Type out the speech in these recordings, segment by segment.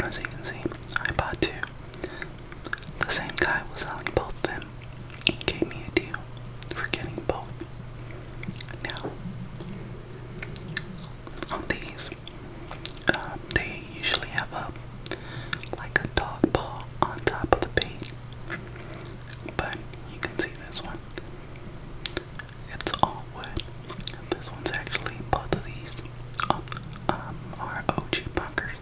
As you can see, I bought two. The same guy was selling both of them. He gave me a deal for getting both. Now, on these, they usually have like a dog paw on top of the bait, but you can see this one. It's all wood. This one's actually, both of these are OG bunkers.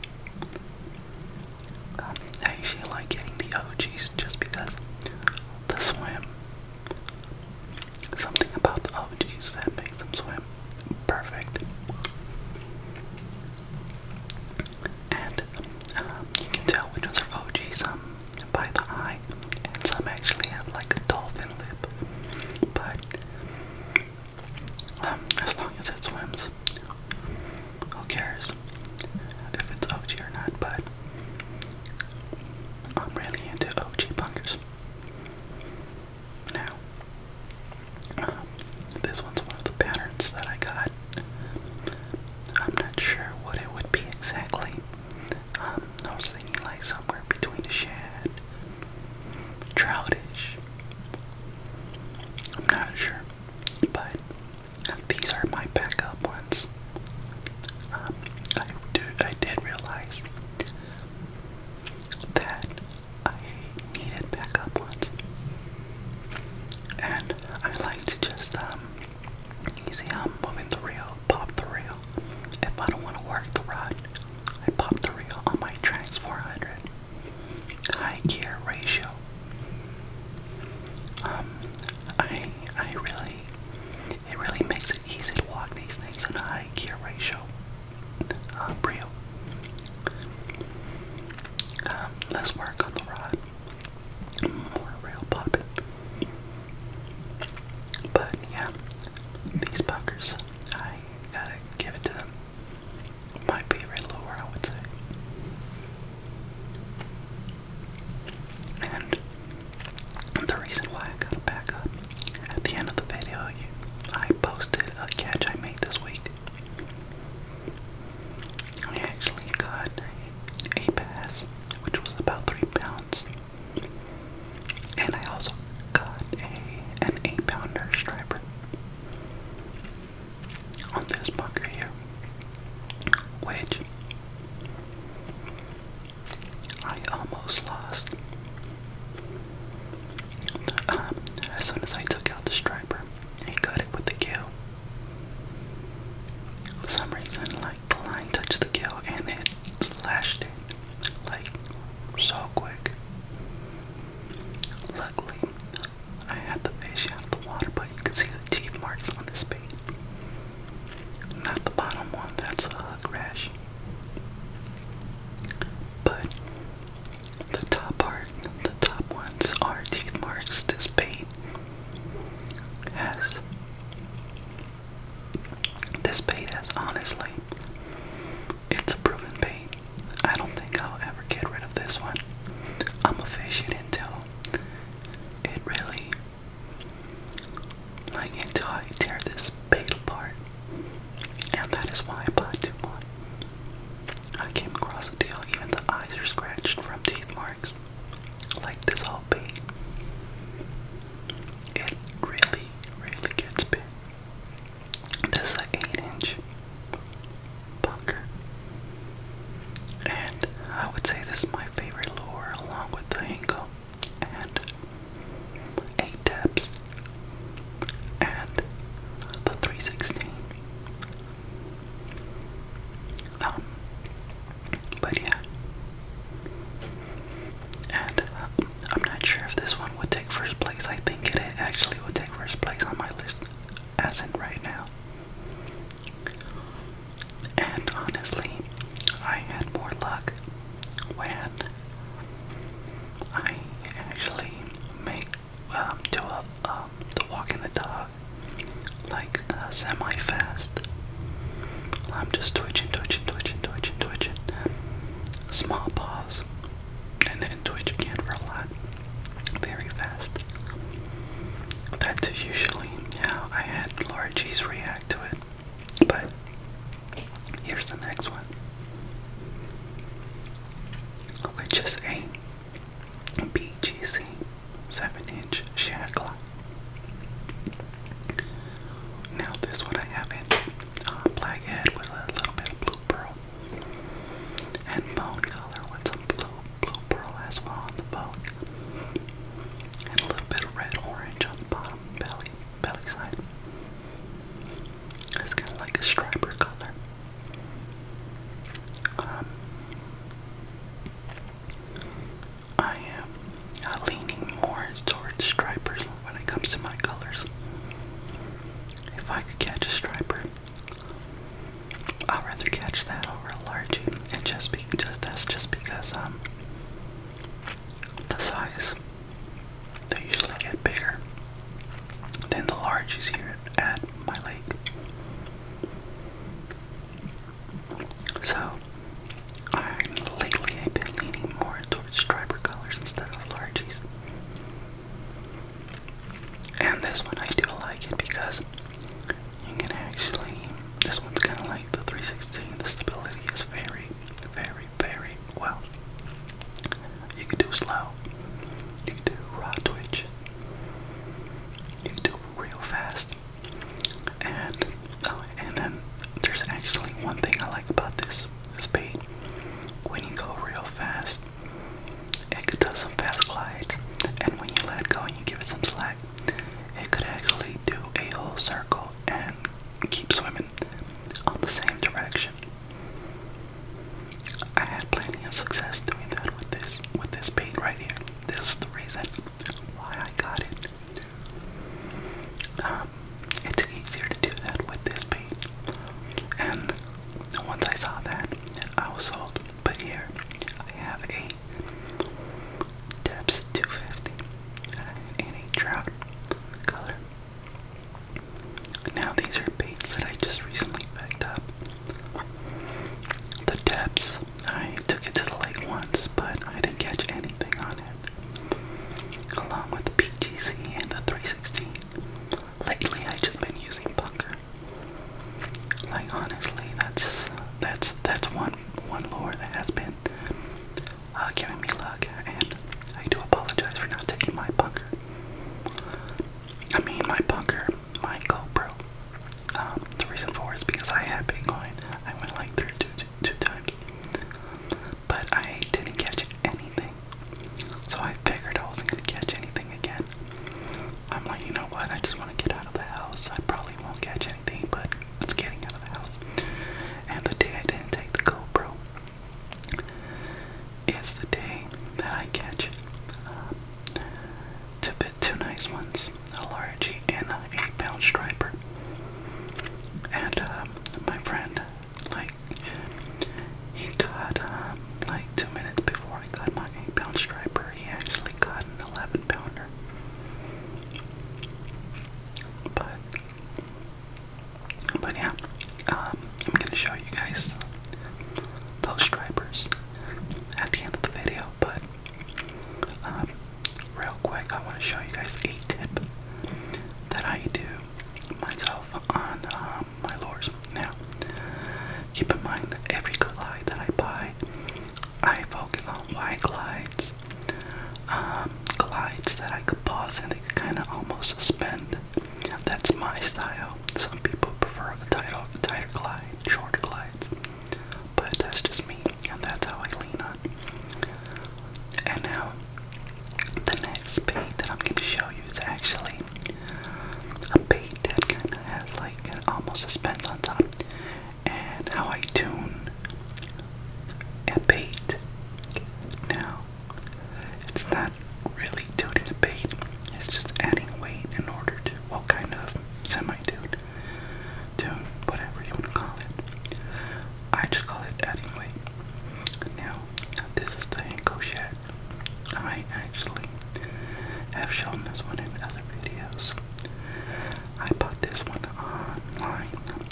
I usually like getting the OGs just because the swim. Something about the OGs that makes them swim perfect. And you can tell which ones are OG, some by the eye, and some actually have like a dolphin lip. But as long as it swims, who cares if it's OG or not? But I'm really into OG bunkers. Now, this one's one of the patterns that I got. I'm not sure what it would be exactly. I was thinking like somewhere between a shad, troutish. I'm not sure, but these are my backup ones. I did realize that I needed backup ones, and I like to just you see how I'm moving the reel, pop the reel. If I don't want to work the rod, I pop the reel on my Trans 400 high gear ratio. It really makes it easy to walk these things in a high gear ratio reel. Less work on the rod, more reel popping. But yeah, these bunkers, I gotta give it to them. My favorite lure, I would say. And the reason why I got a backup, at the end of the video, I posted a catch I made this week. I actually got a bass, which was about 3 pounds. And I also got an 8-pounder striper on this bunker here, which I almost lost. As soon as I took out the striper, he cut it with the gill. For some reason, like, the line touched the gill and it slashed it, like, so quick. Luckily, I had the fish out of the water, but you can see the teeth marks on this bait. Not the bottom one, that's a hook rash. But the top part, the top ones are teeth marks. This bait has, honestly, it's a proven bait. I don't think I'll ever get rid of this one. I'ma fish it until it really, like, until I tear this bait apart. And that is why I bought two more. I came across a deal, even the eyes are scratched from teeth marks. Like this whole bait. It really, really gets big. This is an 8-inch bunker. And I would say this is my favorite lure, along with the Hinko and 8 depths and the 316. But yeah. And I'm not sure if this one would take first place. I think it actually would take first place on my list, as in right now. And honestly, I had more luck when I actually do the walking the dog, like semi-fast. I'm just twitching. Small pause, and then twitch again for a lot. Very fast. That's usually how I had Laura G's react to it. But here's the next one. I am leaning more towards stripers when it comes to my colors. If I could catch a striper, I'd rather catch that over a largie, and that's just because the size. They usually get bigger than the largies here at my lake. So lately I've been leaning more towards striper colors instead of largies. And this one I do like it because you can actually, this one's kind of like the 316. The stability is very, very, very well. You can do slow, you can do raw twitch, you can do real fast. And then there's actually one thing I like about this bait. When you go real fast, it could do some fast glides, and when you let go and you give it some slack, it could actually do a whole circle and keep swimming on the same direction. I had plenty of success doing that with this bait right here. This is the reason why I got it. It's easier to do that with this bait, and once I saw that, I was sold. But here I have a depths 250 in a trout color. Now these are baits that I just recently picked up. The depths, I took it to the lake once, but I didn't catch anything on it. Along with the PGC and the 316. Lately I've just been using bunker. Like honestly, that's one lure that has been giving me luck, and I do apologize for not taking my bunker. I mean my bunker, my GoPro. The reason for it is because I had been going. I went like through two times, but I didn't catch anything. So I figured I wasn't gonna catch anything again. I'm like, you know what? I just want to get out of the house. I probably won't catch anything, but it's getting out of the house. And the day I didn't take the GoPro is the day that I catch two nice ones, a largie and an 8-pound striper. And my friend, like, he got like 2 minutes before I got my 8-pound striper, he actually got an 11-pounder. But yeah, I'm gonna show you guys those stripers at the end of the video. But real quick, I want to show you guys a tip that I do myself on my lures. Now, keep in mind, every glide that I buy, I focus on wide glides, glides that I could pause and they could kind of almost suspend. That's my style. Some people prefer a tighter glide, shorter glides, but that's just me, and that's how I lean on. And now, the next bait that I'm going to show you is actually a bait that kind of has like, it almost suspends on top. And how I tune a bait. Now, it's not really tuning a bait, it's just adding weight in order to, well, kind of semi-tune, whatever you want to call it. I just call it adding weight. Now, this is the Henko shad. I actually have shown this one in other videos. I bought this one online.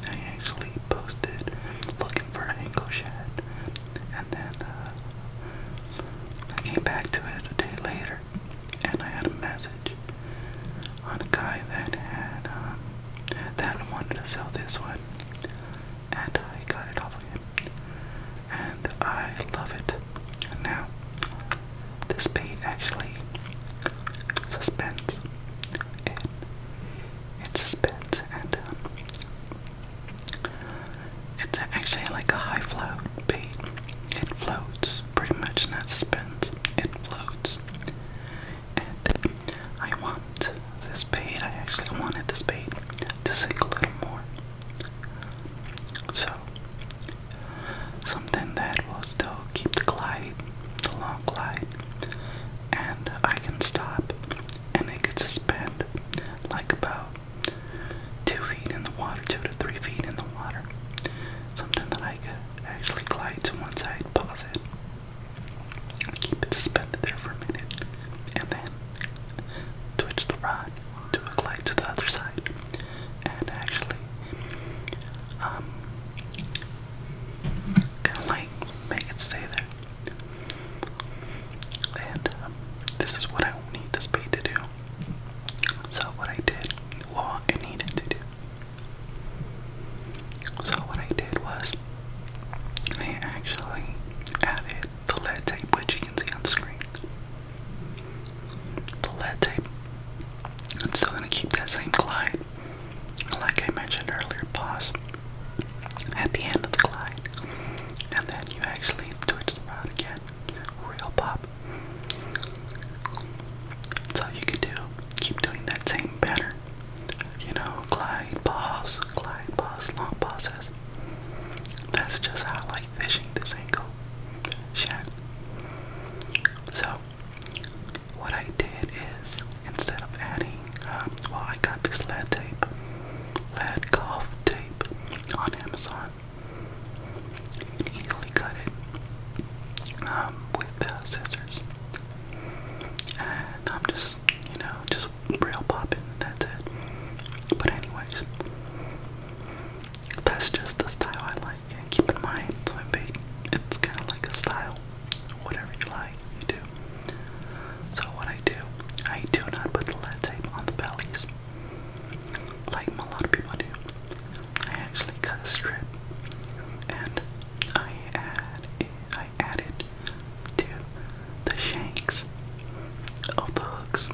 I actually posted looking for a Henko shad, and then with scissors. And I'm just, just real popping. That's it. But anyways, that's just the style I like. And keep in mind, swim bait, it's kind of like a style. Whatever you like, you do. So what I do not put the lead tape on the bellies like a lot of people do. I actually cut a strip and I added to the shanks of the hooks.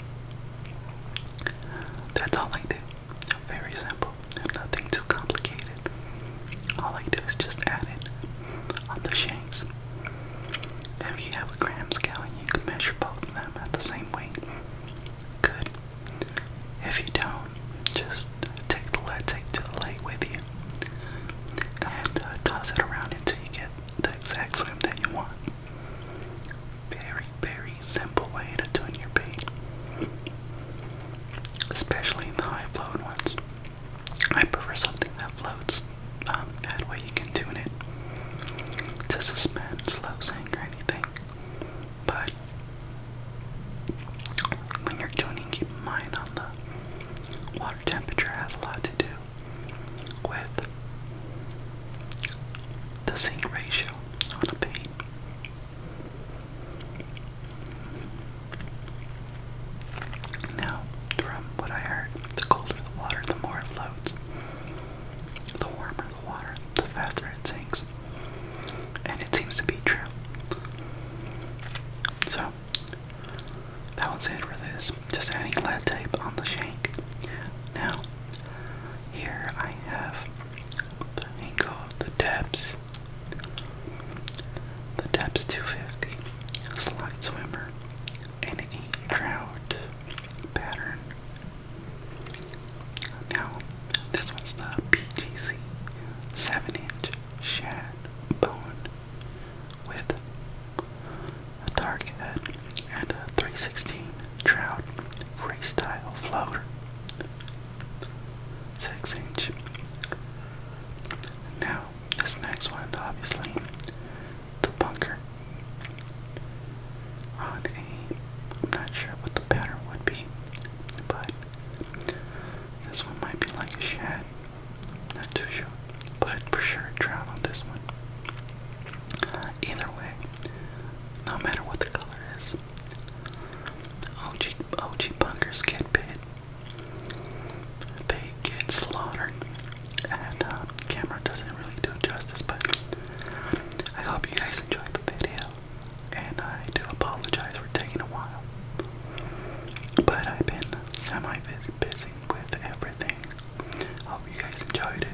That's all I do. Very simple and nothing too complicated. All I do is just add it on the shanks. If you have a gram scale, you can measure both of them at the same weight. Good. If you don't, just take the lead tape to the lake with you and toss it around until you get the exact swim that you want. Very, very simple way to tune your bait, especially the high float ones. I prefer something that floats. That way you can tune it to suspend, slow sink, or anything. But when you're tuning, keep in mind on the water temperature has a lot to do with the sink ratio on a bait. Now, from what I heard, the colder the water, the more it floats. The warmer the water, the faster it sinks. And it seems to be true. So, that was it for this. Just adding lead tape on the shank. Now, here I have the Inco, the Depths 250 slide swimmer, and a trout pattern. Now, this one's the PGC 7-inch shad bone with a target head and a 316 trout freestyle floater, 6-inch. Now, this next one, obviously, the bunker on I'm not sure what the pattern would be, but this one might be like a shad, not too sure, but for sure a trout on this one. Either way, no matter what the color is, OG bunkers get bit. They get slaughtered, and camera doesn't really do justice, but I hope you guys enjoyed the video, and I do apologize for taking a while, but I've been semi-busy with everything. Hope you guys enjoyed it.